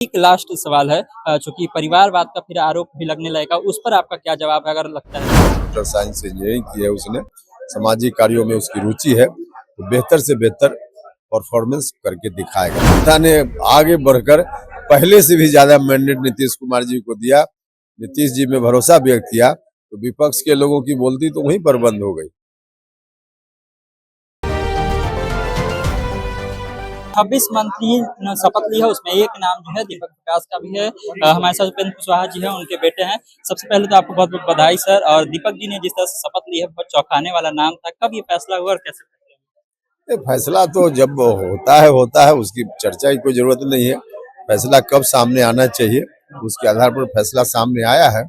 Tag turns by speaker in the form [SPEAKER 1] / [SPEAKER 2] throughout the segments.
[SPEAKER 1] एक लास्ट सवाल है चूंकि परिवारवाद का फिर आरोप भी लगने लगेगा, उस पर आपका क्या जवाब है अगर लगता है?
[SPEAKER 2] कंप्यूटर साइंस इंजीनियरिंग की है उसने, सामाजिक कार्यों में उसकी रुचि है, तो बेहतर से बेहतर परफॉर्मेंस करके दिखाएगा। जनता ने आगे बढ़कर पहले से भी ज्यादा मैंडेट नीतीश कुमार जी को दिया, नीतीश जी में भरोसा व्यक्त किया, तो विपक्ष के लोगों की बोलती तो वहीं पर बंद हो गई।
[SPEAKER 1] 26 मंत्री ने शपथ ली है, उसमें एक नाम जो है दीपक प्रकाश का भी है। हमारे साथ उपेंद्र कुशवाहा जी हैं, उनके बेटे हैं। सबसे पहले तो आपको बहुत बहुत बधाई सर। और दीपक जी ने जिस तरह से शपथ ली है, बहुत चौंकाने वाला नाम था। कब ये फैसला हुआ और कैसे?
[SPEAKER 2] ये फैसला तो जब होता है उसकी चर्चा की कोई जरूरत नहीं है। फैसला कब सामने आना चाहिए उसके आधार पर फैसला सामने आया है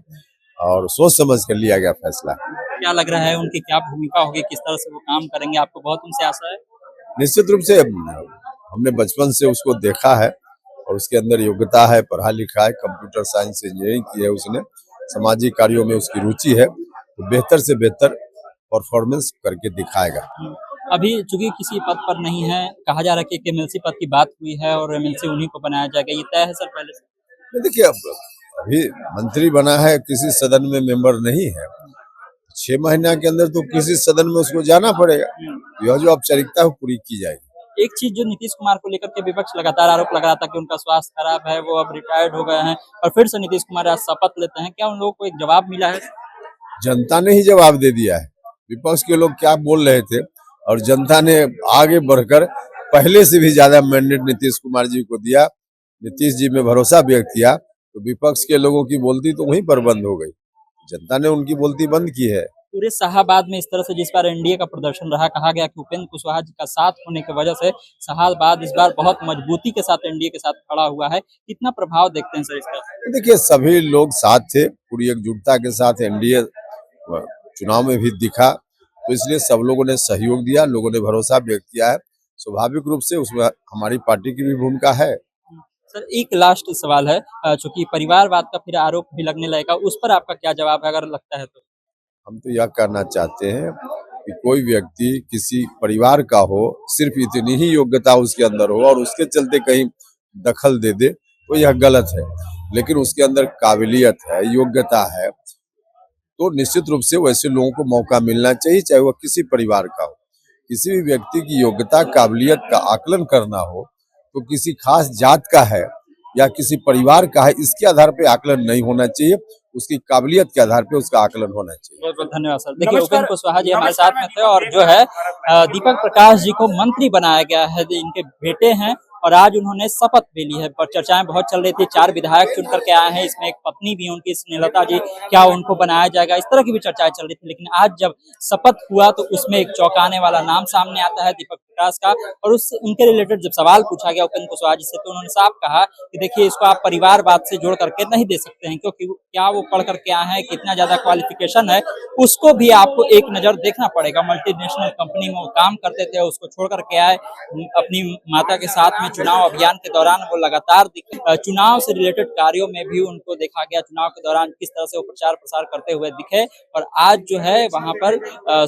[SPEAKER 2] और सोच समझ कर लिया गया फैसला।
[SPEAKER 1] क्या लग रहा है उनकी क्या भूमिका होगी, किस तरह से वो काम करेंगे? आपको बहुत उनसे आशा है?
[SPEAKER 2] निश्चित रूप से हमने बचपन से उसको देखा है और उसके अंदर योग्यता है, पढ़ा लिखा है, कंप्यूटर साइंस इंजीनियरिंग की है उसने, सामाजिक कार्यों में उसकी रुचि है, तो बेहतर से बेहतर परफॉर्मेंस करके दिखाएगा।
[SPEAKER 1] अभी चूंकि किसी पद पर नहीं है, कहा जा रहा है कि एक एमएलसी पद की बात हुई है और एमएलसी उन्हीं को बनाया जाएगा, ये तय है सर पहले से?
[SPEAKER 2] देखिए, अब अभी मंत्री बना है, किसी सदन में मेंबर नहीं है, 6 महीना के अंदर तो किसी सदन में उसको जाना पड़ेगा। यह जो औपचारिकता है वो पूरी की जाएगी।
[SPEAKER 1] एक चीज जो नीतीश कुमार को लेकर के विपक्ष लगातार आरोप लगा रहा था कि उनका स्वास्थ्य खराब है, वो अब रिटायर्ड हो गए हैं और फिर से नीतीश कुमार आज शपथ लेते हैं, क्या उन लोगों को एक जवाब मिला है?
[SPEAKER 2] जनता ने ही जवाब दे दिया है। विपक्ष के लोग क्या बोल रहे थे और जनता ने आगे बढ़कर पहले से भी ज्यादा मैंडेट नीतीश कुमार जी को दिया, नीतीश जी में भरोसा व्यक्त किया, तो विपक्ष के लोगों की बोलती तो वहीं पर बंद हो गई। जनता ने उनकी बोलती बंद की है।
[SPEAKER 1] पूरे शाहाबाद में इस तरह से जिस बार एनडीए का प्रदर्शन रहा, कहा गया कि उपेंद्र कुशवाहा जी का साथ होने की वजह से शाहाबाद इस बार बहुत मजबूती के साथ एनडीए के साथ खड़ा हुआ है। कितना प्रभाव देखते हैं सर इसका?
[SPEAKER 2] देखिए, सभी लोग साथ थे, पूरी एकजुटता के साथ एनडीए चुनाव में भी दिखा, तो इसलिए सब लोगों ने सहयोग दिया, लोगों ने भरोसा व्यक्त किया है। स्वाभाविक रूप से उसमें हमारी पार्टी की भी भूमिका है।
[SPEAKER 1] सर एक लास्ट सवाल है चूंकि परिवारवाद का फिर आरोप भी लगने लगेगा, उस पर आपका क्या जवाब है अगर लगता है तो?
[SPEAKER 2] हम तो यह कहना चाहते हैं कि कोई व्यक्ति किसी परिवार का हो, सिर्फ इतनी ही योग्यता उसके अंदर हो और उसके चलते कहीं दखल दे दे तो यह गलत है। लेकिन उसके अंदर काबिलियत है, योग्यता है, तो निश्चित रूप से वैसे लोगों को मौका मिलना चाहिए, चाहे वह किसी परिवार का हो। किसी भी व्यक्ति की योग्यता, काबिलियत का आकलन करना हो तो किसी खास जात का है या किसी परिवार का है, इसके आधार पे आकलन नहीं होना चाहिए, उसकी काबिलियत के आधार पे उसका आकलन होना चाहिए।
[SPEAKER 1] बहुत बहुत धन्यवाद सर। देखिए उपेंद्र कुशवाहा जी हमारे साथ में थे और जो है दीपक प्रकाश जी को मंत्री बनाया गया है, इनके बेटे हैं और आज उन्होंने शपथ भी ली है। पर चर्चाएं बहुत चल रही थी, 4 विधायक चुन करके आए हैं, इसमें एक पत्नी भी उनकी स्नेहलता जी, क्या उनको बनाया जाएगा, इस तरह की भी चर्चाएं चल रही थी। लेकिन आज जब शपथ हुआ तो उसमें एक चौंकाने वाला नाम सामने आता है दीपक प्रकाश का। और उस उनके रिलेटेड जब सवाल पूछा गया उपेंद्र कुशवाहा जी से, तो उन्होंने साफ कहा कि देखिए इसको आप परिवारवाद से जोड़ करके नहीं दे सकते हैं, क्योंकि क्या वो पढ़ करके आए हैं, कितना ज्यादा क्वालिफिकेशन है, उसको भी आपको एक नजर देखना पड़ेगा। मल्टीनेशनल कंपनी में वो काम करते थे, उसको छोड़ करके आए, अपनी माता के साथ में चुनाव अभियान के दौरान वो लगातार दिखे। चुनाव से रिलेटेड कार्यों में भी उनको देखा गया, चुनाव के दौरान किस तरह से वो प्रचार प्रसार करते हुए दिखे। और आज जो है वहां पर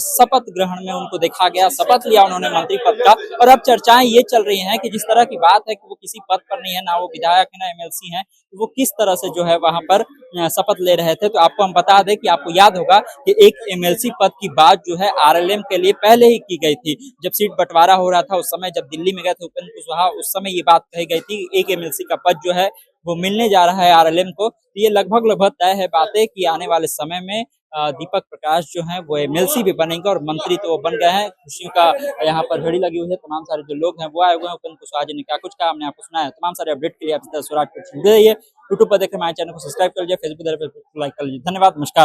[SPEAKER 1] शपथ ग्रहण में उनको देखा गया, शपथ लिया उन्होंने मंत्री पद का। और अब चर्चाएं ये चल रही हैं कि जिस तरह की बात है कि वो किसी पद पर नहीं है, ना वो विधायक है ना एमएलसी हैं, तो वो किस तरह से जो है वहां पर शपथ ले रहे थे। तो आपको हम बता दें कि आपको याद होगा कि एक एमएलसी पद की बात जो है आरएलएम के लिए पहले ही की गई थी। जब सीट बंटवारा हो रहा था उस समय, जब दिल्ली में गए थे उपेंद्र कुशवाहा, उस समय ये बात कही गई थी एक एमएलसी का पद जो है वो मिलने जा रहा है आरएलएम को। तो ये लगभग तय है बातें कि आने वाले समय में दीपक प्रकाश जो है वो एमएलसी भी बनेंगे और मंत्री तो वो बन गए हैं। खुशियों का यहाँ पर भीड़ लगी हुई है, तमाम सारे जो लोग हैं वो आए हुए हैं। उपेंद्र कुशवाहा जी ने क्या कुछ कहा हमने आपको सुना है। तमाम सारे अपडेट के लिए आप स्वराज को जुड़े रहिए, यूट्यूब पर देख रहे हमारे चैनल को सब्सक्राइब कर लीजिए, फेसबुक पर लाइक कर लीजिए। धन्यवाद, नमस्कार।